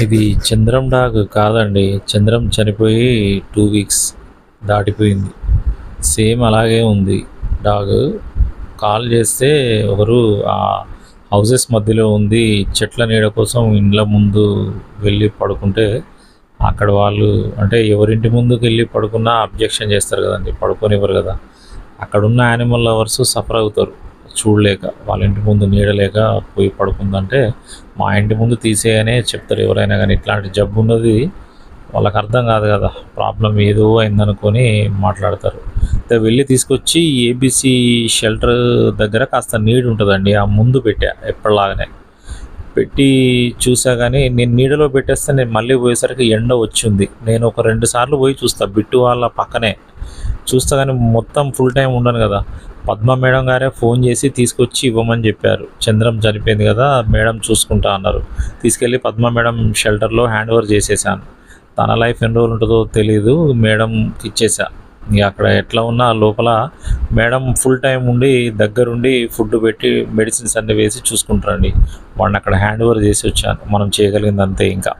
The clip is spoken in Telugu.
ఇది చంద్రం డాగ్ కాదండి. చంద్రం చనిపోయి 2 వీక్స్ దాటిపోయింది. సేమ్ అలాగే ఉంది డాగ్. కాల్ చేస్తే ఒకరు హౌసెస్ మధ్యలో ఉంది, చెట్ల నీడ కోసం ఇండ్ల ముందు వెళ్ళి పడుకుంటే అక్కడ వాళ్ళు అంటే ఎవరింటి ముందుకు వెళ్ళి పడుకున్నా అబ్జెక్షన్ చేస్తారు కదండి, పడుకోనివ్వరు కదా. అక్కడున్న యానిమల్ లవర్స్ సఫర్ అవుతారు చూడలేక. వాళ్ళ ఇంటి ముందు నీడలేక పోయి పడుకుందంటే మా ఇంటి ముందు తీసేయనే చెప్తారు ఎవరైనా కానీ. ఇట్లాంటి జబ్బు ఉన్నది వాళ్ళకి అర్థం కాదు కదా, ప్రాబ్లం ఏదో అయిందనుకొని మాట్లాడతారు. అయితే వెళ్ళి తీసుకొచ్చి ఏబీసీ షెల్టర్ దగ్గర కాస్త నీడ ఉంటుందండి, ఆ ముందు పెట్టా ఎప్పటిలాగానే పెట్టి చూసా. కానీ నేను నీడలో పెట్టేస్తే నేను మళ్ళీ పోయేసరికి ఎండ వచ్చింది. నేను ఒక 2 సార్లు పోయి చూస్తా బిట్టు వాళ్ళ పక్కనే చూస్తా, కానీ మొత్తం ఫుల్ టైం ఉండను కదా. పద్మ మేడం గారే ఫోన్ చేసి తీసుకొచ్చి ఇవ్వమని చెప్పారు. చంద్రం చనిపోయింది కదా మేడం చూసుకుంటా అన్నారు. తీసుకెళ్ళి పద్మ మేడం షెల్టర్లో హ్యాండ్ ఓవర్ చేసేసాను. తన లైఫ్ ఎన్ని రోజులు ఉంటుందో తెలీదు, మేడంకి ఇచ్చేసా. ఇక అక్కడ ఎట్లా ఉన్నా లోపల మేడం ఫుల్ టైం ఉండి దగ్గరుండి ఫుడ్ పెట్టి మెడిసిన్స్ అన్నీ వేసి చూసుకుంటారండి. వాడిని అక్కడ హ్యాండ్ ఓవర్ చేసి వచ్చాను. మనం చేయగలిగింది అంతే ఇంకా.